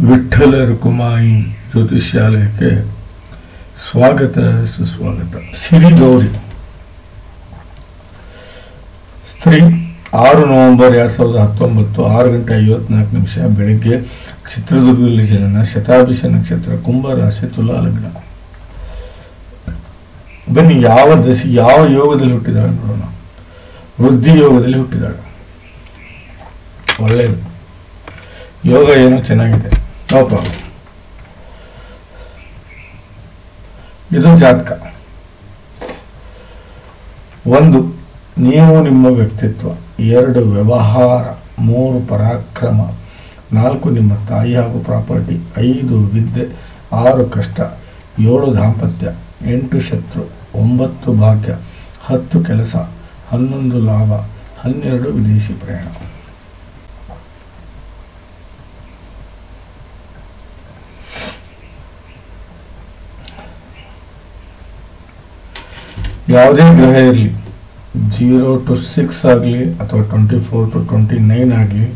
ವಿಠ್ಠಲ ರುಕುಮಾಯಿ ಜ್ಯೋತಿಷ್ಯಾಲಯಕ್ಕೆ ಸ್ವಾಗತ ಸುಸ್ವಾಗತ. ಸಿರಿಗೌರಿ ಸ್ತ್ರೀ 6 ನವೆಂಬರ್ 2019 6:54 ಬೆಳಿಗ್ಗೆ ಚಿತ್ರದುರ್ಗದಲ್ಲಿ ಜನನ. ಶತಾಭಿಷ ನಕ್ಷತ್ರ, ಕುಂಭ ರಾಶಿ, ತುಲಾ ಲಗ್ನ. ಬನ್ನಿ ಯಾವ ದಶೆ ಯಾವ ಯೋಗದಲ್ಲಿ ಹುಟ್ಟಿದಾಳೆ ನೋಡೋಣ. ವೃದ್ಧಿ ಯೋಗದಲ್ಲಿ ಹುಟ್ಟಿದಾಳೆ. ಒಳ್ಳೆಯದು, ಯೋಗ ಏನೋ ಚೆನ್ನಾಗಿದೆ, ನೋ ಪ್ರಾಬ್ಲಮ್. ಇದು ಜಾತಕ. 1 ನೀವು ನಿಮ್ಮ ವ್ಯಕ್ತಿತ್ವ, 2 ವ್ಯವಹಾರ, 3 ಪರಾಕ್ರಮ, 4 ನಿಮ್ಮ ತಾಯಿ ಹಾಗೂ ಪ್ರಾಪರ್ಟಿ, 5 ವಿದ್ಯೆ, 6 ಕಷ್ಟ, 7 ದಾಂಪತ್ಯ, 8 ಶತ್ರು, 9 ಭಾಗ್ಯ, 10 ಕೆಲಸ, 11 ಲಾಭ, 12 ವಿದೇಶಿ ಪ್ರಯಾಣ. ಯಾವುದೇ ಗ್ರಹ ಇರಲಿ, 0 to 6 ಆಗಲಿ ಅಥವಾ 24 to 29 ಆಗಲಿ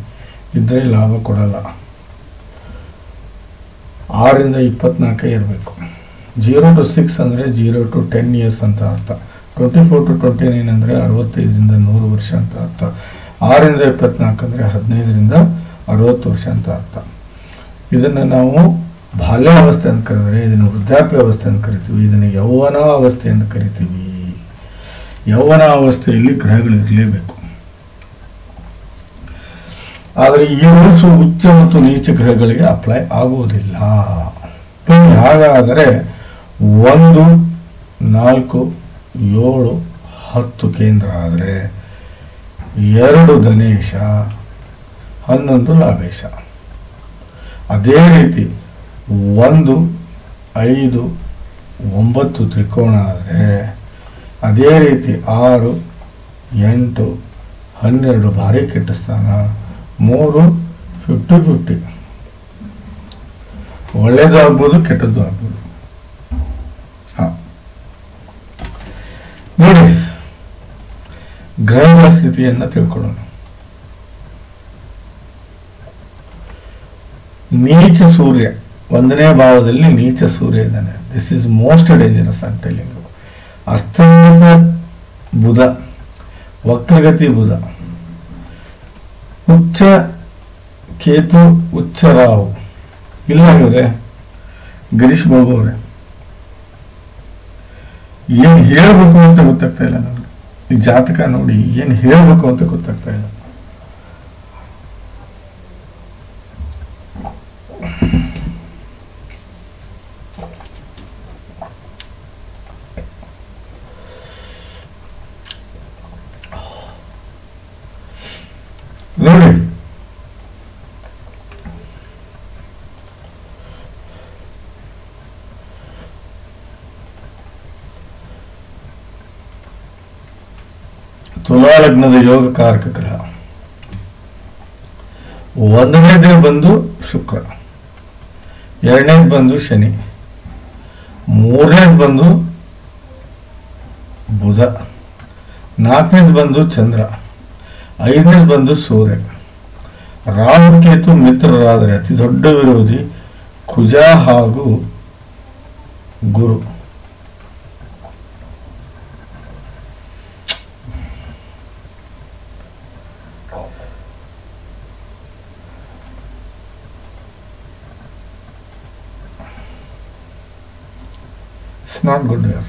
ಇದ್ರೆ ಲಾಭ ಕೊಡಲ್ಲ. 6ರಿಂದ 24 ಇರಬೇಕು. 0 to 6 ಅಂದರೆ 0 to 10 years ಅಂತ ಅರ್ಥ. 24 to 29 ಅಂದರೆ 65ರಿಂದ 100 ವರ್ಷ ಅಂತ ಅರ್ಥ. 6ರಿಂದ 24 ಅಂದರೆ 15ರಿಂದ 60 ವರ್ಷ ಅಂತ ಅರ್ಥ. ಇದನ್ನು ನಾವು ಬಾಲ್ಯಾವಸ್ಥೆ ಅಂತ ಕರೆದರೆ, ಇದನ್ನು ವೃದ್ಧಾಪ್ಯ ಅವಸ್ಥೆ ಅಂತ ಕರಿತೀವಿ, ಇದನ್ನು ಯೌವನ ಅವಸ್ಥೆ ಅಂತ ಕರಿತೀವಿ. ಯೌವನ ಅವಸ್ಥೆಯಲ್ಲಿ ಗ್ರಹಗಳು ಇರಲೇಬೇಕು. ಆದರೆ ಈ ರೂಲ್ಸು ಉಚ್ಚ ಮತ್ತು ನೀಚ ಗ್ರಹಗಳಿಗೆ ಅಪ್ಲೈ ಆಗುವುದಿಲ್ಲ. ಹಾಗಾದರೆ 1, 4, 7, 10 ಕೇಂದ್ರ ಆದರೆ 2 ಧನೇಶ, 11 ಲಾಭೇಶ. ಅದೇ ರೀತಿ 1, 5, 9 ತ್ರಿಕೋಣ ಆದರೆ, ಅದೇ ರೀತಿ 6, 8, 12 ಭಾರಿ ಕೆಟ್ಟ ಸ್ಥಾನ, 3 50-50. ಒಳ್ಳೇದು ಆಗ್ಬೋದು, ಕೆಟ್ಟದ್ದು ಆಗ್ಬೋದು. ನೋಡಿ, ಗ್ರಹಗಳ ಸ್ಥಿತಿಯನ್ನು ತಿಳ್ಕೊಳ್ಳೋಣ. ನೀಚ ಸೂರ್ಯ 1ನೇ ಭಾವದಲ್ಲಿ ನೀಚ ಸೂರ್ಯ ಇದ್ದಾನೆ. ದಿಸ್ ಇಸ್ ಮೋಸ್ಟ್ ಡೇಂಜರಸ್ ಅಂತ ಟೆಲ್ಲಿಂಗ್. ಅಸ್ತಂಗತ ಬುಧ, ವಕ್ರಗತಿ ಬುಧ, ಉಚ್ಚ ಕೇತು, ಉಚ್ಚ ರಾಹು. ಇಲ್ಲ ಇವರೇ ಗಿರೀಶ್ ಬಾಬು ಅವರೇ, ಏನ್ ಹೇಳ್ಬೇಕು ಅಂತ ಗೊತ್ತಾಗ್ತಾ ಇಲ್ಲ ನನಗೆ. ಈ ಜಾತಕ ನೋಡಿ ಏನ್ ಹೇಳ್ಬೇಕು ಅಂತ ಗೊತ್ತಾಗ್ತಾ ಇಲ್ಲ. ನೋಡಿ, ತುಲಾ ಲಗ್ನದ ಯೋಗಕಾರಕ ಗ್ರಹ 1ನೇದೇ ಬಂದು ಶುಕ್ರ, 2ನೇದು ಬಂದು ಶನಿ, 3ನೇದು ಬಂದು ಬುಧ, 4ನೇದು ಬಂದು ಚಂದ್ರ, 5ನೇದು ಬಂದು ಸೂರ್ಯ. ರಾಹು ಕೇತು ಮಿತ್ರರಾದರೆ ಅತಿ ದೊಡ್ಡ ವಿರೋಧಿ ಕುಜ ಹಾಗೂ ಗುರು. It's not good here.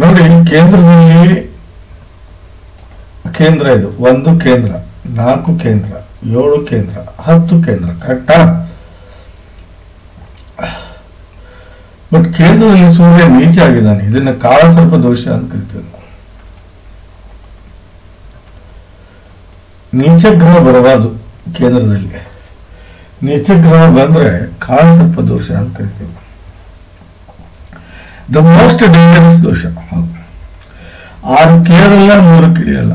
ನೋಡಿ, ಕೇಂದ್ರದಲ್ಲಿ ಕೇಂದ್ರ ಇದು 1 ಕೇಂದ್ರ, 4 ಕೇಂದ್ರ, 7 ಕೇಂದ್ರ, 10 ಕೇಂದ್ರ. ಕರೆಕ್ಟಾ? ಬಟ್ ಕೇಂದ್ರದಲ್ಲಿ ಸೂರ್ಯ ನೀಚ ಆಗಿದ್ದಾನೆ. ಇದನ್ನ ಕಾಲಸರ್ಪ ದೋಷ ಅಂತ ಕರಿತೀವಿ. ನೀಚ ಗ್ರಹ ಬರಬಾರದು ಕೇಂದ್ರದಲ್ಲಿ. ನೀಚ ಗ್ರಹ ಬಂದ್ರೆ ಕಾಲಸರ್ಪ ದೋಷ ಅಂತ ಕರಿತೀವಿ. ದ ಮೋಸ್ಟ್ ಡೇಂಜರಸ್ ದೋಷ. 6 ಕೇಳಲ್ಲ, 3 ಕಿಳಿಯಲ್ಲ.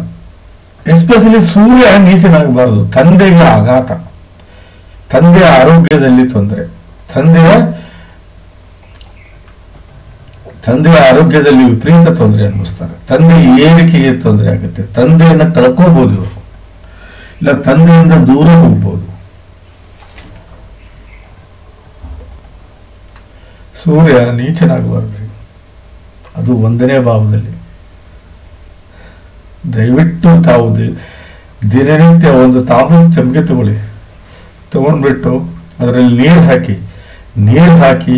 ಎಸ್ಪೆಷಲಿ ಸೂರ್ಯ ನೀಚನಾಗಬಾರದು. ತಂದೆಗೆ ಆಘಾತ, ತಂದೆಯ ಆರೋಗ್ಯದಲ್ಲಿ ತೊಂದರೆ, ತಂದೆಯ ತಂದೆಯ ಆರೋಗ್ಯದಲ್ಲಿ ವಿಪರೀತ ತೊಂದರೆ ಅನುಭವಿಸ್ತಾರೆ. ತಂದೆ ಏರಿಕೆಗೆ ತೊಂದರೆ ಆಗುತ್ತೆ. ತಂದೆಯನ್ನ ಕಳ್ಕೋಬಹುದು ಇವರು, ಇಲ್ಲ ತಂದೆಯಿಂದ ದೂರ ಹೋಗ್ಬೋದು. ಸೂರ್ಯ ನೀಚನಾಗಬಾರ್ದು, ಅದು 1ನೇ ಭಾವದಲ್ಲಿ. ದಯವಿಟ್ಟು ತಾವು ದಿನನಿತ್ಯ ಒಂದು ತಾಮ್ರದ ಚಮಗೆ ತಗೊಂಡ್ಬಿಟ್ಟು ಅದರಲ್ಲಿ ನೀರು ಹಾಕಿ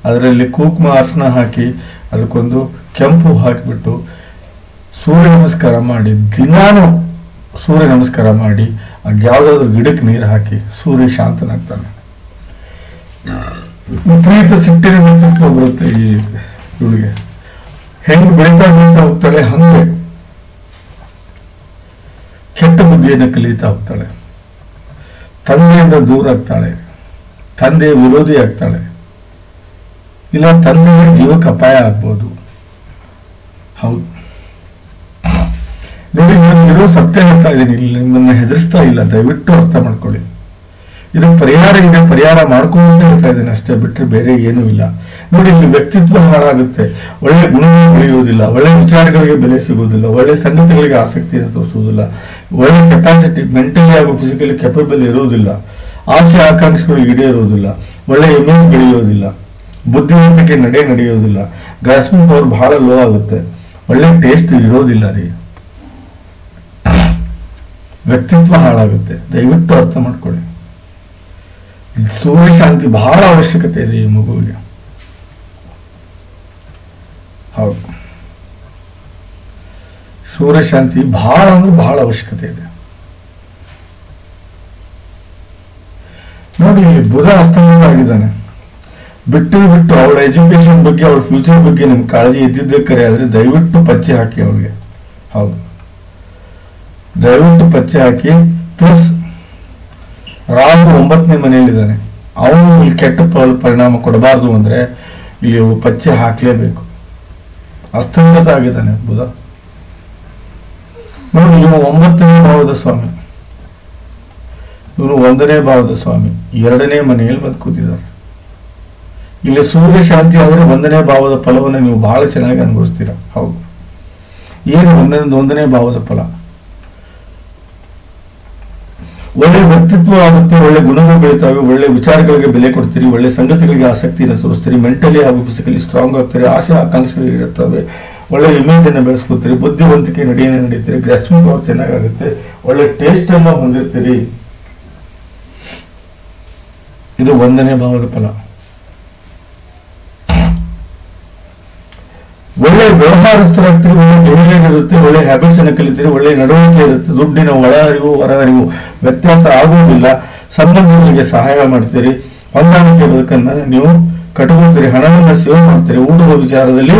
ಅದರಲ್ಲಿ ಕುಂಕುಮ ಅರ್ಶನ ಹಾಕಿ ಅದಕ್ಕೊಂದು ಕೆಂಪು ಹಾಕಿಬಿಟ್ಟು ಸೂರ್ಯ ನಮಸ್ಕಾರ ಮಾಡಿ, ದಿನಾನು ಸೂರ್ಯ ನಮಸ್ಕಾರ ಮಾಡಿ ಯಾವುದಾದ್ರೂ ಗಿಡಕ್ಕೆ ನೀರು ಹಾಕಿ ಸೂರ್ಯ ಶಾಂತನಾಗ್ತಾನೆ. ವಿಪರೀತ ಸಿಟ್ಟಿನ ವ್ಯಕ್ತಿತ್ವ ಬರುತ್ತೆ ಈ ಇವಳಿಗೆ. ಹೆಂಗ್ ಬೆಳೀತಾ ಹೋಗ್ತಾಳೆ, ಹಂಗೆ ಕೆಟ್ಟ ಬುದ್ಧಿಯನ್ನು ಕಲಿತಾ ಹೋಗ್ತಾಳೆ. ತಂದೆಯಿಂದ ದೂರ ಆಗ್ತಾಳೆ, ತಂದೆಯ ವಿರೋಧಿ ಆಗ್ತಾಳೆ, ಇಲ್ಲ ತಂದೆಯ ಜೀವಕ್ಕೆ ಅಪಾಯ ಆಗ್ಬೋದು. ಹೌದು ನೋಡಿ, ನಾನು ಇರೋ ಸತ್ಯ ಹೇಳ್ತಾ ಇದ್ದೀನಿ, ಇಲ್ಲಿ ನಿಮ್ಮನ್ನ ಹೆದರ್ಸ್ತಾ ಇಲ್ಲ. ದಯವಿಟ್ಟು ಅರ್ಥ ಮಾಡ್ಕೊಳ್ಳಿ. ಇದು ಪರಿಹಾರ ಇದೆ, ಪರಿಹಾರ ಮಾಡ್ಕೊಂಡು ಹೇಳ್ತಾ ಇದ್ದೇನೆ ಅಷ್ಟೇ, ಬಿಟ್ಟರೆ ಬೇರೆ ಏನೂ ಇಲ್ಲ. ನೋಡಿ, ಇಲ್ಲಿ ವ್ಯಕ್ತಿತ್ವ ಹಾಳಾಗುತ್ತೆ, ಒಳ್ಳೆ ಗುಣಗಳು ಬೆಳೆಯುವುದಿಲ್ಲ, ಒಳ್ಳೆ ವಿಚಾರಗಳಿಗೆ ಬೆಲೆ ಸಿಗುವುದಿಲ್ಲ, ಒಳ್ಳೆ ಸಂಗತಿಗಳಿಗೆ ಆಸಕ್ತಿಯನ್ನು ತೋರಿಸುವುದಿಲ್ಲ, ಒಳ್ಳೆ ಕೆಪಾಸಿಟಿ ಮೆಂಟಲಿ ಹಾಗೂ ಫಿಸಿಕಲಿ ಕೆಪಬಲ್ ಇರುವುದಿಲ್ಲ, ಆಸೆ ಆಕಾಂಕ್ಷೆಗಳು ಈಡೇರುವುದಿಲ್ಲ, ಒಳ್ಳೆ ಇಮೇಜ್ ಬೆಳೆಯುವುದಿಲ್ಲ, ಬುದ್ಧಿವಂತಿಕೆ ನಡೆಯುವುದಿಲ್ಲ, ಗ್ರಾಸ್ಪಿಂಗ್ ಪವರ್ ಬಹಳ ಲೋ ಆಗುತ್ತೆ, ಒಳ್ಳೆ ಟೇಸ್ಟ್ ಇರೋದಿಲ್ಲ ರೀ, ವ್ಯಕ್ತಿತ್ವ ಹಾಳಾಗುತ್ತೆ. ದಯವಿಟ್ಟು ಅರ್ಥ ಮಾಡ್ಕೊಳ್ಳಿ. ಸೂರ್ಯ ಶಾಂತಿ ಬಹಳ ಅವಶ್ಯಕತೆ ಇದೆ ಈ ಮಗುವಿಗೆ. ಹೌದು, ಸೂರ್ಯ ಶಾಂತಿ ಬಹಳ ಅಂದ್ರೆ ಬಹಳ ಅವಶ್ಯಕತೆ ಇದೆ. ನೋಡಿ, ಇಲ್ಲಿ ಬುಧ ಅಸ್ತಂಗ ಆಗಿದ್ದಾನೆ. ಬಿಟ್ಟು ಅವಳ ಎಜುಕೇಶನ್ ಬಗ್ಗೆ, ಅವಳ ಫ್ಯೂಚರ್ ಬಗ್ಗೆ ನಿಮ್ಗೆ ಕಾಳಜಿ ಇದ್ದಿದ್ದೇ ಕರೆ ಆದ್ರೆ ದಯವಿಟ್ಟು ಪಚ್ಚೆ ಹಾಕಿ ಅವಳಿಗೆ. ಹೌದು, ದಯವಿಟ್ಟು ಪಚ್ಚೆ ಹಾಕಿ. ಪ್ಲಸ್ ರಾಹು 9ನೇ ಮನೆಯಲ್ಲಿದ್ದಾನೆ, ಅವನು ಇಲ್ಲಿ ಕೆಟ್ಟ ಪರಿಣಾಮ ಕೊಡಬಾರ್ದು ಅಂದ್ರೆ ಇಲ್ಲಿ ಪಚ್ಚೆ ಹಾಕ್ಲೇಬೇಕು. ಅಸ್ತಂಗತ ಆಗಿದ್ದಾನೆ ಬುಧ. ನೋಡಿ, ಇವ 9ನೇ ಭಾವದ ಸ್ವಾಮಿ, ಇವನು 1ನೇ ಭಾವದ ಸ್ವಾಮಿ, 2ನೇ ಮನೆಯಲ್ಲಿ ಬಂದು ಕೂತಿದ್ದಾರೆ. ಇಲ್ಲಿ ಸೂರ್ಯ ಶಾಂತಿ ಆದರೆ 1ನೇ ಭಾವದ ಫಲವನ್ನು ನೀವು ಬಹಳ ಚೆನ್ನಾಗಿ ಅನುಭವಿಸ್ತೀರಾ. ಹೌದು, ಏನು 1ನೇ ಭಾವದ ಫಲ? ಒಳ್ಳೆ ವ್ಯಕ್ತಿತ್ವ ಆಗುತ್ತೆ, ಒಳ್ಳೆ ಗುಣಗಳು ಬೆಳೀತಾವೆ, ಒಳ್ಳೆ ವಿಚಾರಗಳಿಗೆ ಬೆಲೆ ಕೊಡ್ತೀರಿ, ಒಳ್ಳೆ ಸಂಗತಿಗಳಿಗೆ ಆಸಕ್ತಿಯನ್ನು ತೋರಿಸ್ತೀರಿ, ಮೆಂಟಲಿ ಹಾಗೂ ಫಿಸಿಕಲಿ ಸ್ಟ್ರಾಂಗ್ ಆಗ್ತೀರಿ, ಆಶೆ ಆಕಾಂಕ್ಷೆಗಳು ಇರುತ್ತವೆ, ಒಳ್ಳೆ ಇಮೇಜ್ ಅನ್ನು ಬೆಳೆಸ್ಕೊತೀರಿ, ಬುದ್ಧಿವಂತಿಕೆ ನಡೀತೀರಿ, ಗ್ರಾಸ್ಪಿಂಗ್ ಪವರ್ ಚೆನ್ನಾಗುತ್ತೆ, ಒಳ್ಳೆ ಟೇಸ್ಟ್ ಅನ್ನು ಹೊಂದಿರ್ತೀರಿ. ಇದು 1ನೇ ಭಾವದ ಫಲ. ಒಳ್ಳೆ ವ್ಯವಹಾರಸ್ಥರಾಗ್ತೀರಿ, ಒಳ್ಳೆ ಬಿಹೇವಿಯರ್ ಇರುತ್ತೆ, ಒಳ್ಳೆ ಹ್ಯಾಬಿಟ್ಸ್ ಅನ್ನು ಕಲಿತೀರಿ, ಒಳ್ಳೆ ನಡವಳಿಕೆ ಇರುತ್ತೆ, ದುಡ್ಡಿನ ಒಳ ಅರಿವು ಹೊರ ಅರಿವು ವ್ಯತ್ಯಾಸ ಆಗುವುದಿಲ್ಲ, ಸಂಬಂಧಗಳಿಗೆ ಸಹಾಯ ಮಾಡ್ತೀರಿ, ಹೊಂದಾಣಿಕೆ ಬದುಕನ್ನ ನೀವು ಕಟ್ಕೊಳ್ತೀರಿ, ಹಣವನ್ನು ಸೇವ್ ಮಾಡ್ತೀರಿ, ಊಟದ ವಿಚಾರದಲ್ಲಿ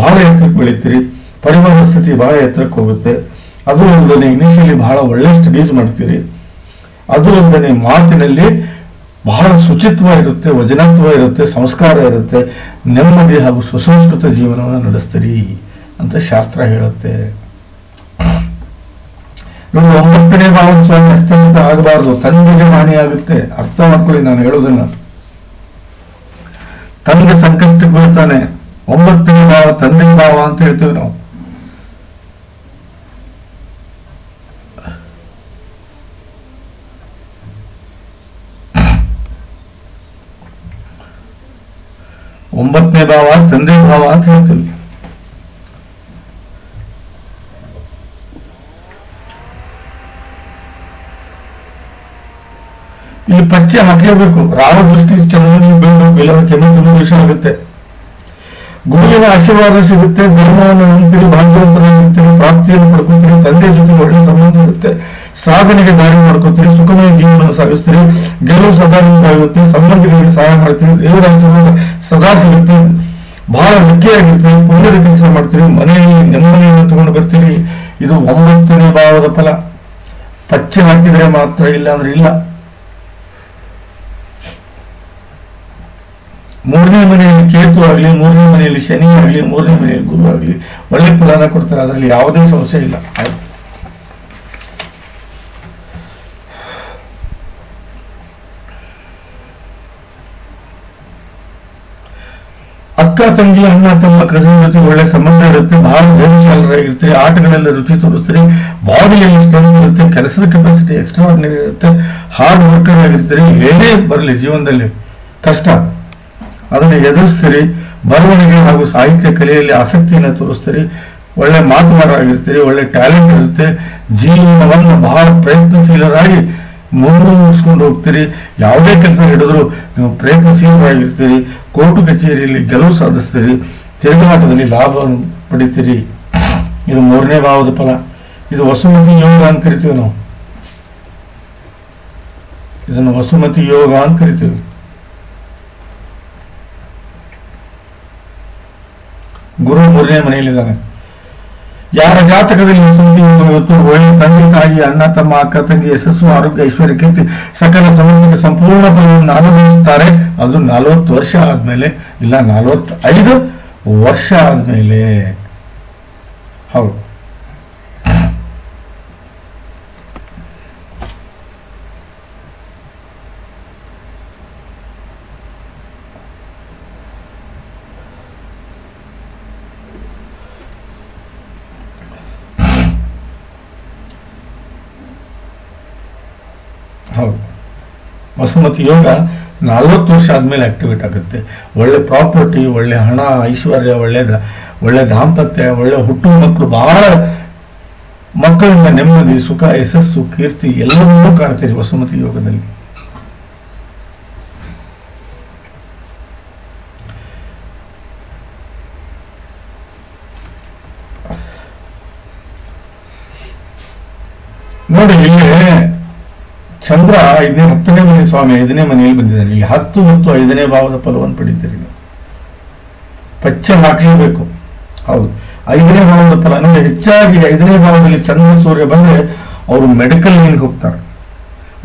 ಬಹಳ ಎತ್ತರಕ್ಕೆ ಬೆಳಿತೀರಿ, ಪರಿವಾರ ಸ್ಥಿತಿ ಬಹಳ ಎತ್ತರಕ್ಕೆ ಹೋಗುತ್ತೆ. ಅದು ಅಲ್ಲದೆ ಇನಿಷಿಯಲಿ ಬಹಳ ಒಳ್ಳೆ ಸ್ಟಡೀಸ್ ಮಾಡ್ತೀರಿ. ಅದು ಅಲ್ಲದೆ ಮಾತಿನಲ್ಲಿ ಬಹಳ ಶುಚಿತ್ವ ಇರುತ್ತೆ, ವಚನತ್ವ ಇರುತ್ತೆ, ಸಂಸ್ಕಾರ ಇರುತ್ತೆ, ನೆಮ್ಮದಿ ಹಾಗೂ ಸುಸಂಸ್ಕೃತ ಜೀವನವನ್ನು ನಡೆಸ್ತೀರಿ ಅಂತ ಶಾಸ್ತ್ರ ಹೇಳುತ್ತೆ. ನೋಡಿ, 9ನೇ ಭಾವದ ಸ್ವಾಮಿ ಅಸ್ತಂಗತ ಆಗಬಾರದು, ತಂದೆಗೆ ಹಾನಿಯಾಗುತ್ತೆ. ಅರ್ಥ ಮಾಡ್ಕೊಳ್ಳಿ ನಾನು ಹೇಳೋದನ್ನ. ತಂದೆ ಸಂಕಷ್ಟಕ್ಕೆ ಬೀಳ್ತಾನೆ. 9ನೇ ಭಾವ ತಂದೆ ಭಾವ ಅಂತ ಹೇಳ್ತೀವಿ ನಾವು. ಒಂಬತ್ತನೇ ಭಾವ ತಂದೆ ಭಾವ ಅಂತ ಹೇಳ್ತೀವಿ. ಇಲ್ಲಿ ಪಚ್ಚೆ ಹಾಕಲೇಬೇಕು. ರಾಮ ದೃಷ್ಟಿ ಚಂದ್ರನಿಗೆ ಬೀಳಬೇಕು, ಇಲ್ಲ ಕೆಮ್ಮು ವಿಷ ಆಗುತ್ತೆ. ಗುರುವಿನ ಆಶೀರ್ವಾದ ಸಿಗುತ್ತೆ, ಧರ್ಮವನ್ನು ನಂಬ್ತೀರಿ, ಭಾಗ್ಯವಂತರಾಗಿರ್ತೀರಿ, ಪ್ರಾಪ್ತಿಯನ್ನು ಪಡ್ಕೊತೀರಿ, ತಂದೆ ಜೊತೆ ಒಳ್ಳೆ ಸಂಬಂಧ ಇರುತ್ತೆ, ಸಾಧನೆಗೆ ದಾರಿ ಮಾಡ್ಕೊತೀರಿ, ಸುಖಮಯ ಜೀವನ ಸಾಗಿಸ್ತೀರಿ, ಗೆಲುವು ಸದಾ ನಿಂತಾಗುತ್ತೆ, ಸಂಬಂಧಿಗಳಿಗೆ ಸಹಾಯ ಮಾಡ್ತೀರಿ, ದೇವರ ಆಶೀರ್ವಾದ ಸದಾ ಸಿಗುತ್ತೆ, ಬಹಳ ಲಕ್ಕಿಯಾಗಿರ್ತೀರಿ, ಪುಣ್ಯದ ಕೆಲಸ ಮಾಡ್ತೀರಿ, ಮನೆಯಲ್ಲಿ ನೆಮ್ಮದಿಯನ್ನು ತಗೊಂಡು ಬರ್ತೀರಿ. ಇದು 9ನೇ ಭಾವದ ಫಲ. ಪಚ್ಚೆ ಹಾಕಿದ್ರೆ ಮಾತ್ರ, ಇಲ್ಲ ಅಂದ್ರೆ ಇಲ್ಲ. 3ನೇ ಮನೆಯಲ್ಲಿ ಕೇತು ಆಗಲಿ, 3ನೇ ಮನೆಯಲ್ಲಿ ಶನಿ ಆಗಲಿ, 3ನೇ ಮನೆಯಲ್ಲಿ ಗುರು ಆಗಲಿ ಒಳ್ಳೆ ಫಲನ ಕೊಡ್ತಾರೆ. ಅದರಲ್ಲಿ ಯಾವುದೇ ಸಮಸ್ಯೆ ಇಲ್ಲ. ಅಕ್ಕ ತಂಗಿ ಅಣ್ಣ ತಮ್ಮ ಕಸಿನ್ ಜೊತೆ ಒಳ್ಳೆ ಸಂಬಂಧ ಇರುತ್ತೆ, ಬಹಳ ಧೈರ್ಯಶಾಲರಾಗಿರ್ತೀರಿ, ಆಟಗಳೆಲ್ಲ ರುಚಿ ತೋರಿಸ್ತೀರಿ, ಬಾಡಿಯಲ್ಲಿ ಸ್ಟ್ರೆಂತ್ ಇರುತ್ತೆ, ಕೆಲಸದ ಕೆಪಾಸಿಟಿ ಎಕ್ಸ್ಟ್ರಾರ್ಡಿನರಿ ಇರುತ್ತೆ, ಹಾರ್ಡ್ ವರ್ಕರ್ ಆಗಿರ್ತೀರಿ. ಏನೇ ಬರಲಿ ಜೀವನದಲ್ಲಿ ಕಷ್ಟ ಅದನ್ನು ಎದುರಿಸ್ತೀರಿ, ಬರವಣಿಗೆ ಹಾಗೂ ಸಾಹಿತ್ಯ ಕಲೆಯಲ್ಲಿ ಆಸಕ್ತಿಯನ್ನು ತೋರಿಸ್ತೀರಿ, ಒಳ್ಳೆ ಮಾತುಗಾರರಾಗಿರ್ತೀರಿ, ಒಳ್ಳೆ ಟ್ಯಾಲೆಂಟ್ ಇರುತ್ತೆ, ಜೀವನವನ್ನು ಬಹಳ ಪ್ರಯತ್ನಶೀಲರಾಗಿ ಮುಂದುವರಿಸ್ಕೊಂಡು ಹೋಗ್ತೀರಿ. ಯಾವುದೇ ಕೆಲಸ ಹಿಡಿದ್ರು ನೀವು ಪ್ರಯತ್ನಶೀಲರಾಗಿರ್ತೀರಿ, ಕೋರ್ಟು ಕಚೇರಿಯಲ್ಲಿ ಗೆಲುವು ಸಾಧಿಸ್ತೀರಿ, ತಿರುಗಾಟದಲ್ಲಿ ಲಾಭವನ್ನು ಪಡಿತೀರಿ. ಇದು 3ನೇ ಭಾವದ ಫಲ. ಇದು ವಸುಮತಿ ಯೋಗ ಅಂತ ಕರಿತೀವಿ ನಾವು. ಇದನ್ನು ವಸುಮತಿ ಯೋಗ ಅಂತ ಕರಿತೀವಿ. ಗುರು 3ನೇ ಮನೆಯಲ್ಲಿದ್ದಾನೆ. ಯಾರ ಜಾತಕದಲ್ಲಿ ವಸುಮತಿ ಯೋಗ ಇವತ್ತು ಒಳ್ಳೆ ತಂದೆ ತಾಯಿ ಅಣ್ಣ ತಮ್ಮ ಅಕ್ಕ ತಂಗಿ ಯಶಸ್ಸು ಆರೋಗ್ಯ ಐಶ್ವರ್ಯ ಕೀರ್ತಿ ಸಕಲ ಸಂಬಂಧಕ್ಕೆ ಸಂಪೂರ್ಣ ಫಲವನ್ನು ಅನುಭವಿಸುತ್ತಾರೆ, ಅದು 40 ವರ್ಷ ಆದ್ಮೇಲೆ, ಇಲ್ಲ 45 ವರ್ಷ ಆದ್ಮೇಲೆ. ಹೌದು, ಹೌದು. ವಸುಮತಿ ಯೋಗ 40 ವರ್ಷ ಆದ್ಮೇಲೆ ಆಕ್ಟಿವೇಟ್ ಆಗುತ್ತೆ. ಒಳ್ಳೆ ಪ್ರಾಪರ್ಟಿ, ಒಳ್ಳೆ ಹಣ, ಐಶ್ವರ್ಯ, ಒಳ್ಳೆ ದಾಂಪತ್ಯ, ಒಳ್ಳೆ ಹುಟ್ಟು ಮಕ್ಕಳು, ಬಹಳ ಮಕ್ಕಳಿಂದ ನೆಮ್ಮದಿ, ಸುಖ, ಯಶಸ್ಸು, ಕೀರ್ತಿ ಎಲ್ಲವನ್ನೂ ಕಾಣ್ತೀರಿ ವಸುಮತಿ ಯೋಗದಲ್ಲಿ. ನೋಡಿ, ಇಲ್ಲಿ ಚಂದ್ರ 10ನೇ ಮನೆ ಸ್ವಾಮಿ 5ನೇ ಮನೆಯಲ್ಲಿ ಬಂದಿದ್ದಾನೆ. ಇಲ್ಲಿ 10 ಮತ್ತು 5ನೇ ಭಾವದ ಫಲವನ್ನು ಪಡಿತೀರಿ. ಪಚ್ಚ ಹಾಕಲೇಬೇಕು. ಹೌದು, 5ನೇ ಭಾವದ ಫಲ ಅಂದ್ರೆ ಹೆಚ್ಚಾಗಿ 5ನೇ ಭಾವದಲ್ಲಿ ಚಂದ್ರ ಸೂರ್ಯ ಬಂದ್ರೆ ಅವರು ಮೆಡಿಕಲ್ ಲೈನ್ಗೆ ಹೋಗ್ತಾರೆ.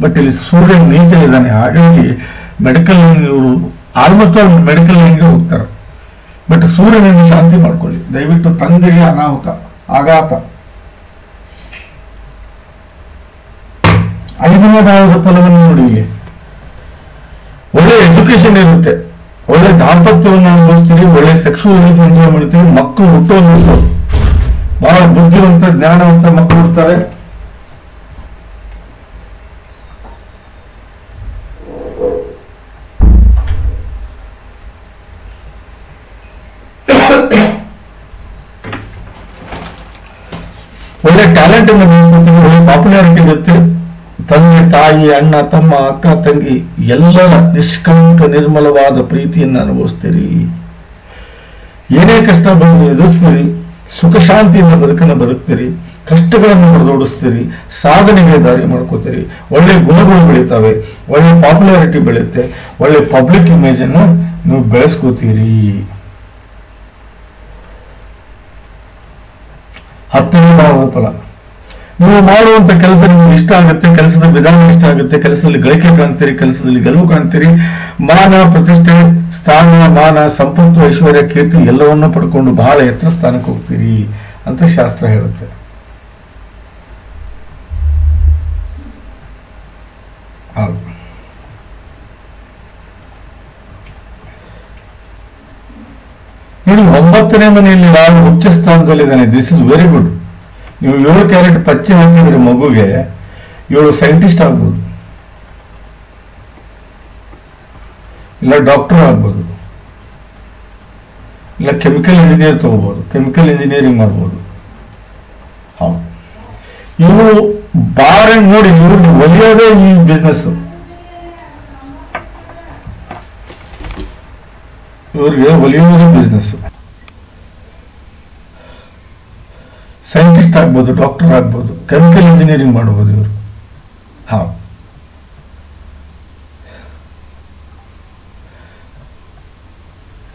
ಬಟ್ ಇಲ್ಲಿ ಸೂರ್ಯ ನೀಚ ಇದ್ದಾನೆ, ಹಾಗಾಗಿ ಮೆಡಿಕಲ್ ಲೈನ್ ಇವರು ಆಲ್ಮೋಸ್ಟ್ ಆಲ್ ಮೆಡಿಕಲ್ ಲೈನ್ಗೆ ಹೋಗ್ತಾರೆ. ಬಟ್ ಸೂರ್ಯನಿಂದ ಶಾಂತಿ ಮಾಡ್ಕೊಳ್ಳಿ ದಯವಿಟ್ಟು. ತಂದೆಗೆ ಅನಾಹುತ, ಆಘಾತ. 5ನೇ ಭಾವದ ಫಲವನ್ನು ನೋಡಿ. ಇಲ್ಲಿ ಒಳ್ಳೆ ಎಜುಕೇಶನ್ ಇರುತ್ತೆ, ಒಳ್ಳೆ ದಾಂಪತ್ಯವನ್ನು ಅನುಭವಿಸ್ತೀರಿ, ಒಳ್ಳೆ ಸೆಕ್ಸುವಲ್ ಲೈಫ್ ಎಂಜಾಯ್ ಮಾಡ್ತೀರಿ, ಮಕ್ಕಳು ಹುಟ್ಟೋದು ಬಹಳ ಬುದ್ಧಿವಂತ ಜ್ಞಾನವಂತ ಮಕ್ಕಳು ಹುಡ್ತಾರೆ. ಒಳ್ಳೆ ಟ್ಯಾಲೆಂಟ್ ಅನ್ನು ಬೆಳೆಸ್ಕೊತೀವಿ, ಒಳ್ಳೆ ಪಾಪ್ಯುಲಾರಿಟಿ ಇರುತ್ತೆ. ತಂದೆ ತಾಯಿ ಅಣ್ಣ ತಮ್ಮ ಅಕ್ಕ ತಂಗಿ ಎಲ್ಲರ ನಿಷ್ಕಂಕ ನಿರ್ಮಲವಾದ ಪ್ರೀತಿಯನ್ನು ಅನುಭವಿಸ್ತೀರಿ. ಏನೇ ಕಷ್ಟ ಬಂದು ಎದುರಿಸ್ತೀರಿ, ಸುಖ ಶಾಂತಿಯಿಂದ ಬದುಕನ್ನು ಬದುಕ್ತೀರಿ, ಕಷ್ಟಗಳನ್ನು ಹೊಡೆದೋಡಿಸ್ತೀರಿ, ಸಾಧನೆಗೆ ದಾರಿ ಮಾಡ್ಕೋತೀರಿ, ಒಳ್ಳೆ ಗುಣಗಳು ಬೆಳೀತವೆ, ಒಳ್ಳೆ ಪಾಪ್ಯುಲಾರಿಟಿ ಬೆಳೆಯುತ್ತೆ, ಒಳ್ಳೆ ಪಬ್ಲಿಕ್ ಇಮೇಜ್ ಅನ್ನು ನೀವು ಬೆಳೆಸ್ಕೋತೀರಿ. 10ನೇ ಭಾವದ ಫಲ. ನೀವು ಮಾಡುವಂತ ಕೆಲಸ ನಿಮ್ಗೆ ಇಷ್ಟ ಆಗುತ್ತೆ, ಕೆಲಸದ ವಿಧಾನ ಇಷ್ಟ ಆಗುತ್ತೆ, ಕೆಲಸದಲ್ಲಿ ಗಳಿಕೆ ಕಾಣ್ತೀರಿ, ಕೆಲಸದಲ್ಲಿ ಗೆಲುವು ಕಾಣ್ತೀರಿ, ಮಾನ ಪ್ರತಿಷ್ಠೆ, ಸ್ಥಾನ ಮಾನ ಸಂಪತ್ತು ಐಶ್ವರ್ಯ ಕೀರ್ತಿ ಎಲ್ಲವನ್ನೂ ಪಡ್ಕೊಂಡು ಬಹಳ ಎತ್ತರ ಸ್ಥಾನಕ್ಕೆ ಹೋಗ್ತೀರಿ ಅಂತ ಶಾಸ್ತ್ರ ಹೇಳುತ್ತೆ. ನೋಡಿ, 9ನೇ ಮನೆಯಲ್ಲಿ ನಾನು ಉಚ್ಚ ಸ್ಥಾನದಲ್ಲಿದ್ದಾನೆ. This is very good. ನೀವು 7 ಕ್ಯಾರೆಟ್ ಪಚ್ಚೆ ಹಾಕಿದ್ರೆ ಮಗುಗೆ 7 ಸೈಂಟಿಸ್ಟ್ ಆಗ್ಬೋದು, ಇಲ್ಲ ಡಾಕ್ಟರ್ ಆಗ್ಬೋದು, ಇಲ್ಲ ಕೆಮಿಕಲ್ ಇಂಜಿನಿಯರ್ ತಗೋಬಹುದು, ಕೆಮಿಕಲ್ ಇಂಜಿನಿಯರಿಂಗ್ ಮಾಡ್ಬೋದು. ಹೌದು, ಇವರು ಬಾರೆ ನೋಡಿ, ಇವ್ರಿಗೆ ಒಲಿಯೋದೇ ಈ ಬಿಸ್ನೆಸ್. ಇವ್ರಿಗೆ ಒಲಿಯೋದೇ ಬಿಸ್ನೆಸ್. ಸೈಂಟಿಸ್ಟ್ ಆಗ್ಬೋದು, ಡಾಕ್ಟರ್ ಆಗ್ಬೋದು, ಕೆಮಿಕಲ್ ಇಂಜಿನಿಯರಿಂಗ್ ಮಾಡಬಹುದು ಇವರು. ಹೌದು,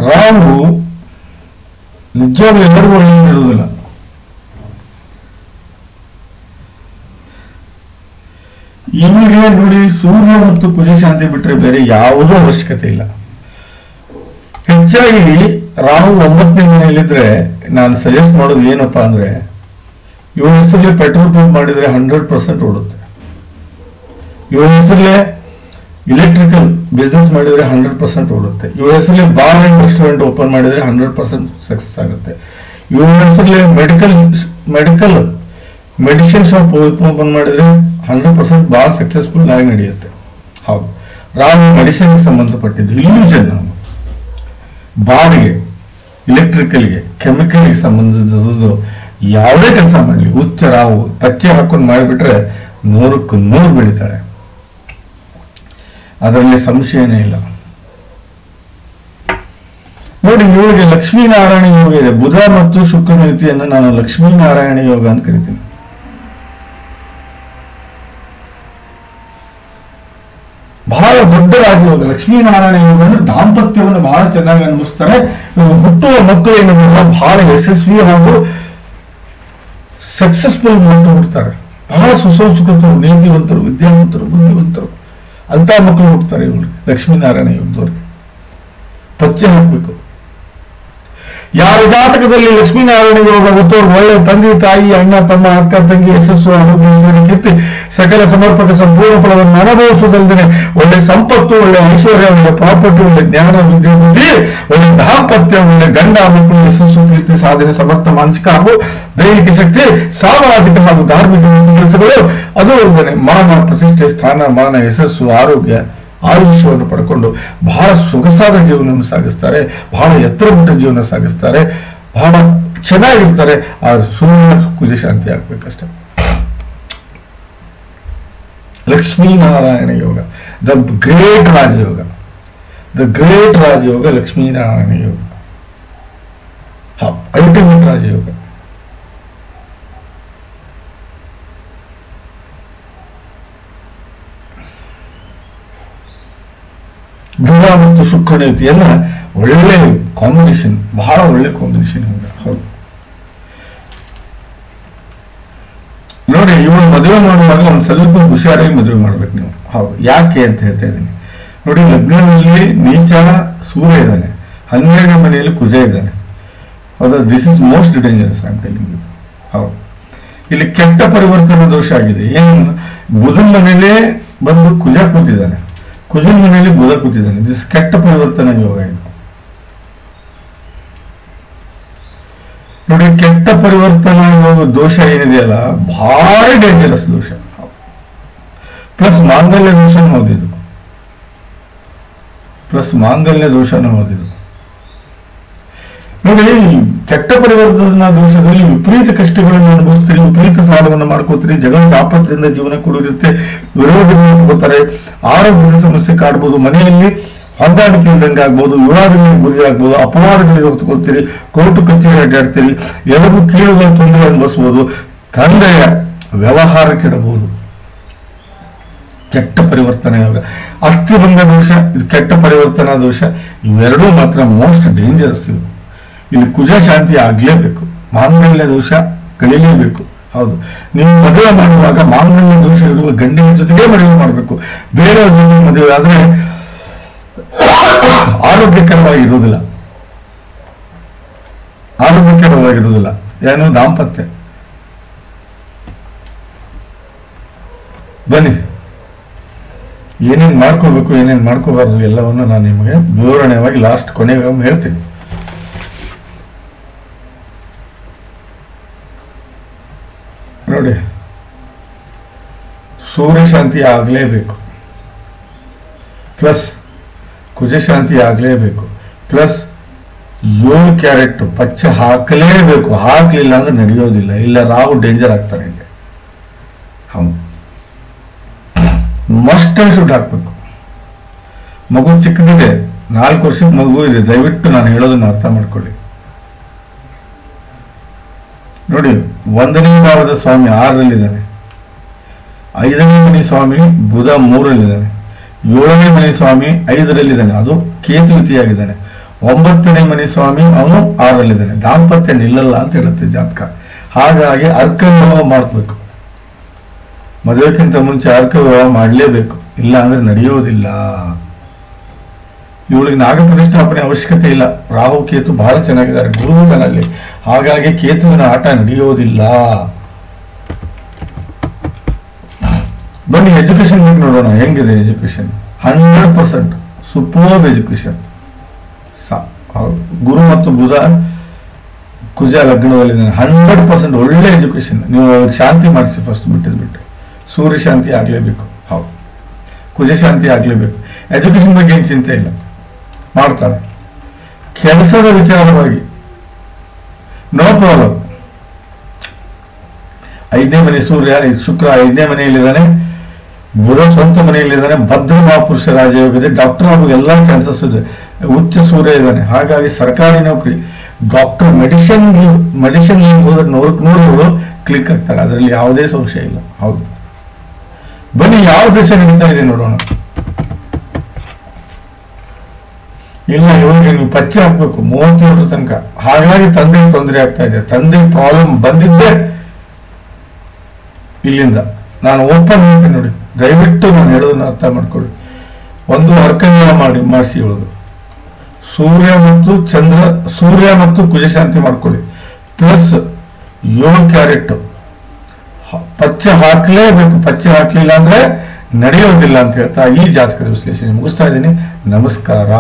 ರಾಹು ನಿಜವಾಗ್ಲೂ ಎಲ್ಲರಿಗೂ ಒಳ್ಳೆಯದಿರುವುದಿಲ್ಲ. ಇವರಿಗೆ ನೋಡಿ, ಸೂರ್ಯ ಮತ್ತು ಕುಜ ಶಾಂತಿ ಬಿಟ್ಟರೆ ಬೇರೆ ಯಾವುದೂ ಅವಶ್ಯಕತೆ ಇಲ್ಲ. ಹೆಚ್ಚಾಗಿ ರಾಹು 9ನೇ ಮನೆಯಲ್ಲಿದ್ರೆ ನಾನು ಸಜೆಸ್ಟ್ ಮಾಡೋದು ಏನಪ್ಪಾ ಅಂದ್ರೆ, ಇವರ ಹೆಸರಲ್ಲಿ ಪೆಟ್ರೋಲ್ ಪಂಪ್ ಮಾಡಿದ್ರೆ 100% ಓಡುತ್ತೆ. ಇವರ ಹೆಸರಲ್ಲೇ ಇಲೆಕ್ಟ್ರಿಕಲ್ ಬಿಸ್ನೆಸ್ ಮಾಡಿದರೆ 100% ಓಡುತ್ತೆ. ಇವ್ರ ಹೆಸರಲ್ಲಿ ಬಾರ್ ಅಂಡ್ ರೆಸ್ಟೋರೆಂಟ್ ಓಪನ್ ಮಾಡಿದರೆ 100% ಸಕ್ಸಸ್ ಆಗುತ್ತೆ. ಇವ್ರ ಹೆಸರಲ್ಲಿ ಮೆಡಿಸಿನ್ ಶಾಪ್ ಓಪನ್ ಮಾಡಿದ್ರೆ 100% ಬಹಳ ಸಕ್ಸಸ್ಫುಲ್ ಆಗಿ ನಡೆಯುತ್ತೆ. ಹೌದು, ರಾಹು ಮೆಡಿಸಿನ್ ಸಂಬಂಧಪಟ್ಟಿದ್ದು. ಇಲ್ಯೂಷನ್ ಬಾರ್ಗೆ, ಇಲೆಕ್ಟ್ರಿಕಲ್ಗೆ, ಕೆಮಿಕಲ್ಗೆ ಸಂಬಂಧಿಸಿದ್ದು ಯಾವುದೇ ಕೆಲಸ ಮಾಡಲಿ, ಹುಚ್ಚ ರಾಹು ಪಚ್ಚೆ ಹಾಕೊಂಡು ಮಾಡಿಬಿಟ್ರೆ 100ಕ್ಕೆ 100 ಬೆಳೀತಾಳೆ. ಅದರಲ್ಲಿ ಸಂಶಯನೇ ಇಲ್ಲ. ನೋಡಿ, ಇವರಿಗೆ ಲಕ್ಷ್ಮೀನಾರಾಯಣ ಯೋಗ ಇದೆ. ಬುಧ ಮತ್ತು ಶುಕ್ರನ ಯುತಿಯನ್ನು ನಾನು ಲಕ್ಷ್ಮೀನಾರಾಯಣ ಯೋಗ ಅಂತ ಕರಿತೀನಿ. ಬಹಳ ದೊಡ್ಡ ರಾಜಯೋಗ ಲಕ್ಷ್ಮೀನಾರಾಯಣ ಯೋಗ ಅಂದ್ರೆ ದಾಂಪತ್ಯವನ್ನು ಬಹಳ ಚೆನ್ನಾಗಿ ಅನುಭವಿಸ್ತಾರೆ. ಹುಟ್ಟುವ ಮಕ್ಕಳು ಏನಿಲ್ಲ ಬಹಳ ಯಶಸ್ವಿ ಹಾಗೂ ಸಕ್ಸಸ್ಫುಲ್ ಮಕ್ಕಳು ಹುಡ್ತಾರೆ. ಬಹಳ ಸುಸಂಸ್ಕೃತರು, ನೀತಿವಂತರು, ವಿದ್ಯಾವಂತರು, ಬುದ್ಧಿವಂತರು ಅಂತ ಮಕ್ಕಳು ಹುಡ್ತಾರೆ. ಇವ್ರಿಗೆ ಲಕ್ಷ್ಮೀನಾರಾಯಣ ಯೋಗದವ್ರಿಗೆ ಪಚ್ಚೆ ಹಾಕ್ಬೇಕು. ಯಾರ ಜಾತಕದಲ್ಲಿ ಲಕ್ಷ್ಮೀನಾರಾಯಣ ಯೋಗ ಗೊತ್ತವ್ರು ಒಳ್ಳೆ ತಂದೆ ತಾಯಿ, ಅಣ್ಣ ತಮ್ಮ, ಅಕ್ಕ ತಂಗಿ, ಯಶಸ್ಸು, ಅನುಭವಿಸುವ ಕೀರ್ತಿ, ಸಕಲ ಸಮರ್ಪಕ ಸಂಪೂರ್ಣ ಫಲವನ್ನು ಅನುಭವಿಸುವುದಲ್ಲದೆ ಒಳ್ಳೆ ಸಂಪತ್ತು, ಒಳ್ಳೆ ಐಶ್ವರ್ಯ, ಒಳ್ಳೆ ಪ್ರಾಪರ್ಟಿ, ಒಳ್ಳೆ ಜ್ಞಾನ, ವಿದ್ಯೆ, ಬುದ್ಧಿ, ಒಳ್ಳೆ ದಾಂಪತ್ಯ, ಒಳ್ಳೆ ಗಂಡ ಮಕ್ಕಳು, ಯಶಸ್ಸು, ಕೀರ್ತಿ, ಸಾಧನೆ, ಸಮರ್ಥ ಮಾನಸಿಕ ಹಾಗೂ ದೈಹಿಕ ಶಕ್ತಿ, ಸಾಮಾಜಿಕ ಹಾಗೂ ಧಾರ್ಮಿಕ ಕೆಲಸಗಳು, ಅದು ಅಲ್ಲದೆ ಮಾನ, ಪ್ರತಿಷ್ಠೆ, ಸ್ಥಾನ, ಮಾನ, ಯಶಸ್ಸು, ಆರೋಗ್ಯ, ಆಯುಷ್ಯವನ್ನು ಪಡ್ಕೊಂಡು ಬಹಳ ಸೊಗಸಾದ ಜೀವನವನ್ನು ಸಾಗಿಸ್ತಾರೆ. ಬಹಳ ಎತ್ತರಮಟ್ಟ ಜೀವನ ಸಾಗಿಸ್ತಾರೆ. ಬಹಳ ಚೆನ್ನಾಗಿರ್ತಾರೆ. ಆ ಸೂರ್ಯ ಕುಜ ಶಾಂತಿ ಆಗ್ಬೇಕಷ್ಟೆ. ಲಕ್ಷ್ಮೀನಾರಾಯಣ ಯೋಗ, ದ ಗ್ರೇಟ್ ರಾಜಯೋಗ, ಲಕ್ಷ್ಮೀನಾರಾಯಣ ಯೋಗ, ಅಲ್ಟಿಮೇಟ್ ರಾಜಯೋಗ. ಬುಧ ಮತ್ತು ಶುಕ್ರನ ಯುತಿಯನ್ನ ಒಳ್ಳೆ ಕಾಂಬಿನೇಷನ್, ಬಹಳ ಒಳ್ಳೆ ಕಾಂಬಿನೇಷನ್. ಹೌದು ನೋಡಿ, ಇವಳು ಮದುವೆ ಮಾಡುವಾಗ ಒಂದು ಸ್ವಲ್ಪ ಹುಷಾರಾಗಿ ಮದುವೆ ಮಾಡ್ಬೇಕು ನೀವು. ಹೌದು, ಯಾಕೆ ಅಂತ ಹೇಳ್ತಾ ಇದ್ದೀನಿ ನೋಡಿ. ಲಗ್ನದಲ್ಲಿ ನೀಚ ಸೂರ್ಯ ಇದ್ದಾನೆ, 12ನೇ ಮನೆಯಲ್ಲಿ ಕುಜ ಇದ್ದಾನೆ. ಹೌದಾ, this is most dangerous I am telling you. ಹೌದು, ಇಲ್ಲಿ ಕೆಟ್ಟ ಪರಿವರ್ತನೆ ದೋಷ ಆಗಿದೆ. ಏನು, ಬುಧನ ಮನೆಯಲ್ಲೇ ಬಂದು ಕುಜ ಕೂತಿದ್ದಾನೆ, ಕುಜನ ಮನೆಯಲ್ಲಿ ಬುಧ ಕೂತಿದ್ದಾನೆ. ದಿಸ್ ಕೆಟ್ಟ ಪರಿವರ್ತನೆ ಯೋಗ ಇದು ನೋಡಿ. ಕೆಟ್ಟ ಪರಿವರ್ತನಾ ಯೋಗ ದೋಷ ಏನಿದೆಯಲ್ಲ, ಭಾರಿ ಡೇಂಜರಸ್ ದೋಷ. ಪ್ಲಸ್ ಮಾಂಗಲ್ಯ ದೋಷನೂ ಓದಿದ್ದು, ನೋಡಿ. ಕೆಟ್ಟ ಪರಿವರ್ತನಾ ದೋಷದಲ್ಲಿ ವಿಪರೀತ ಕಷ್ಟಗಳನ್ನು ಅನುಭವಿಸ್ತೀರಿ, ವಿಪರೀತ ಸಾಲವನ್ನು ಮಾಡ್ಕೋತೀರಿ, ಜಗಳ ತಾಪತ್ರದಿಂದ ಜೀವನ ಕೂಡಿರುತ್ತೆ, ವಿರೋಧಗಳನ್ನು ಹೋಗ್ತಾರೆ, ಆರೋಗ್ಯದ ಸಮಸ್ಯೆ ಕಾಡ್ಬೋದು, ಮನೆಯಲ್ಲಿ ಹೊಂದಾಣಿಕೆ ಇದ್ದಂಗೆ ಆಗ್ಬೋದು, ವಿವಾದಗಳಿಗೆ ಗುರಿ ಆಗ್ಬೋದು, ಅಪವಾದಗಳಿಗೆ ಹೊತ್ತುಕೊಳ್ತೀರಿ, ಕೋರ್ಟು ಕಚೇರಿ ಅಡ್ಡಾಡ್ತೀರಿ, ಎಲ್ಲರಿಗೂ ಕೀಳುಗಳ ತೊಂದರೆ ಅನುಭವಿಸಬಹುದು, ತಂದೆಯ ವ್ಯವಹಾರ ಕೆಡಬಹುದು. ಕೆಟ್ಟ ಪರಿವರ್ತನಾ ಯೋಗ. ಅಸ್ಥಿಭಂಗ ದೋಷ, ಇದು ಕೆಟ್ಟ ಪರಿವರ್ತನಾ ದೋಷ. ಇವೆರಡೂ ಮಾತ್ರ ಮೋಸ್ಟ್ ಡೇಂಜರಸ್. ಇವು ಇಲ್ಲಿ ಕುಜ ಶಾಂತಿ ಆಗ್ಲೇಬೇಕು, ಮಾಂಗಲ್ಯ ದೋಷ ಕಳೀಲೇಬೇಕು. ಹೌದು, ನೀವು ಮದುವೆ ಮಾಡುವಾಗ ಮಾಂಗಲ್ಯ ದೋಷ ಇರುವ ಗಂಡಿನ ಜೊತೆಗೆ ಮದುವೆ ಮಾಡಬೇಕು. ಬೇರೆ ಮದುವೆ ಆದ್ರೆ ಆರೋಗ್ಯಕರವಾಗಿರುವುದಿಲ್ಲ. ಏನು ದಾಂಪತ್ಯ. ಬನ್ನಿ, ಏನೇನು ಮಾಡ್ಕೋಬೇಕು, ಏನೇನು ಮಾಡ್ಕೋಬಾರ್ದು ಎಲ್ಲವನ್ನು ನಾನು ನಿಮಗೆ ವಿವರಣೆಯಾಗಿ ಲಾಸ್ಟ್ ಕೊನೆಗೆ ಹೇಳ್ತೀನಿ. ನೋಡಿ, ಸೂರ್ಯ ಶಾಂತಿ ಆಗಲೇಬೇಕು, ಪ್ಲಸ್ ಕುಜ ಶಾಂತಿ ಆಗಲೇಬೇಕು, ಪ್ಲಸ್ 7 ಕ್ಯಾರೆಟ್ ಪಚ್ಚೆ ಹಾಕಲೇಬೇಕು. ಹಾಕಲಿಲ್ಲ ಅಂದ್ರೆ ನಡೆಯೋದಿಲ್ಲ. ಇಲ್ಲ, ರಾಹು ಡೇಂಜರ್ ಆಗ್ತಾರೆ. ಇಲ್ಲಿ ಹೌದು, ಮಸ್ಟ್ ಅಂಡ್ ಶುಡ್ ಹಾಕ್ಬೇಕು. ಮಗು ಚಿಕ್ಕದಿದೆ, 4 ವರ್ಷದ ಮಗು ಇದೆ, ದಯವಿಟ್ಟು ನಾನು ಹೇಳೋದನ್ನ ಅರ್ಥ ಮಾಡ್ಕೊಳ್ಳಿ. ನೋಡಿ, 1ನೇ ಭಾವದ ಸ್ವಾಮಿ 6ರಲ್ಲಿದ್ದಾನೆ, 5ನೇ ಮನೆ ಸ್ವಾಮಿ ಬುಧ 3ರಲ್ಲಿದ್ದಾನೆ, 7ನೇ ಮನೆ ಸ್ವಾಮಿ 5ರಲ್ಲಿದ್ದಾನೆ, ಅದು ಕೇತು ಯುತಿಯಾಗಿದ್ದಾನೆ. 9ನೇ ಮನೆ ಸ್ವಾಮಿ ಅವನು 6ರಲ್ಲಿದ್ದಾನೆ. ದಾಂಪತ್ಯ ನಿಲ್ಲಲ್ಲ ಅಂತ ಹೇಳುತ್ತೆ ಜಾತಕ. ಹಾಗಾಗಿ ಅರ್ಕ ವಿವಾಹ ಮಾಡ್ಬೇಕು. ಮದುವೆಕ್ಕಿಂತ ಮುಂಚೆ ಅರ್ಕ ವಿವಾಹ ಮಾಡಲೇಬೇಕು, ಇಲ್ಲ ಅಂದ್ರೆ ನಡೆಯೋದಿಲ್ಲ. ಇವಳಿಗೆ ನಾಗ ಪ್ರತಿಷ್ಠಾಪನೆ ಅವಶ್ಯಕತೆ ಇಲ್ಲ. ರಾಹು ಕೇತು ಬಹಳ ಚೆನ್ನಾಗಿದ್ದಾರೆ ಗುರುಗಳಲ್ಲಿ, ಹಾಗಾಗಿ ಕೇತುವಿನ ಆಟ ನಡೆಯೋದಿಲ್ಲ. ಬನ್ನಿ ಎಜುಕೇಶನ್ ಬಗ್ಗೆ ನೋಡೋಣ, ಹೆಂಗಿದೆ ಎಜುಕೇಶನ್. 100% super education. ಗುರು ಮತ್ತು ಬುಧ ಕುಜ ಲಗ್ನದಲ್ಲಿದ್ದಾನೆ, 100% ಒಳ್ಳೆ ಎಜುಕೇಶನ್. ನೀವು ಶಾಂತಿ ಮಾಡಿಸಿ ಫಸ್ಟ್ ಬಿಟ್ಟು ಸೂರ್ಯ ಶಾಂತಿ ಆಗಲೇಬೇಕು. ಹೌದು, ಕುಜ ಶಾಂತಿ ಆಗಲೇಬೇಕು. ಎಜುಕೇಶನ್ ಬಗ್ಗೆ ಏನು ಚಿಂತೆ ಇಲ್ಲ, ಮಾಡ್ತಾರೆ. ಕೆಲಸದ ವಿಚಾರವಾಗಿ ನೋ ಪ್ರಾಬ್ಲಮ್. 5ನೇ ಮನೆ ಸೂರ್ಯ, ಶುಕ್ರ 5ನೇ ಮನೆಯಲ್ಲಿದ್ದಾನೆ, ಬುಧ ಸ್ವಂತ ಮನೆಯಲ್ಲಿದ್ದಾನೆ, ಭದ್ರ ಮಹಾಪುರುಷ ರಾಜಯೋಗ ಇದೆ, ಡಾಕ್ಟರ್ ಆಗುವ ಎಲ್ಲ ಚಾನ್ಸಸ್ ಇದೆ, ಉಚ್ಚ ಸೂರ್ಯ ಇದ್ದಾನೆ. ಹಾಗಾಗಿ ಸರ್ಕಾರಿ ನೌಕರಿ, ಡಾಕ್ಟರ್, ಮೆಡಿಸಿನ್ ಹೋದ್ರೆ 100 ಕ್ಲಿಕ್ ಆಗ್ತಾರೆ, ಅದರಲ್ಲಿ ಯಾವುದೇ ಸಂಶಯ ಇಲ್ಲ. ಹೌದು, ಬನ್ನಿ ಯಾವ ದೇಶ ನಡೀತಾ ಇದೆ ನೋಡೋಣ. ಇಲ್ಲ, ಇವಾಗ ನೀವು ಪಚ್ಚೆ ಹಾಕ್ಬೇಕು 37 ತನಕ. ಹಾಗಾಗಿ ತಂದೆಗೆ ತೊಂದರೆ ಆಗ್ತಾ ಇದೆ. ತಂದೆ ಪ್ರಾಬ್ಲಮ್ ಬಂದಿದ್ದೆ ಇಲ್ಲಿಂದ. ನಾನು ಓಪನ್ ಮಾಡ್ತೀನಿ ನೋಡಿ, ದಯವಿಟ್ಟು ನಾನು ಹೇಳೋದನ್ನ ಅರ್ಥ ಮಾಡ್ಕೊಳ್ಳಿ. ಒಂದು ಅರ್ಕನ್ಯ ಮಾಡಿಸಿ ಹೇಳೋದು, ಸೂರ್ಯ ಮತ್ತು ಕುಜ ಶಾಂತಿ ಮಾಡ್ಕೊಳ್ಳಿ. ಪ್ಲಸ್ 7 ಕ್ಯಾರೆಟ್ ಪಚ್ಚೆ ಹಾಕ್ಲೇಬೇಕು. ಪಚ್ಚೆ ಹಾಕ್ಲಿಲ್ಲ ಅಂದ್ರೆ ನಡೆಯೋದಿಲ್ಲ ಅಂತ ಹೇಳ್ತಾ ಈ ಜಾತಕದ ವಿಶ್ಲೇಷಣೆ ಮುಗಿಸ್ತಾ ಇದ್ದೀನಿ. ನಮಸ್ಕಾರ.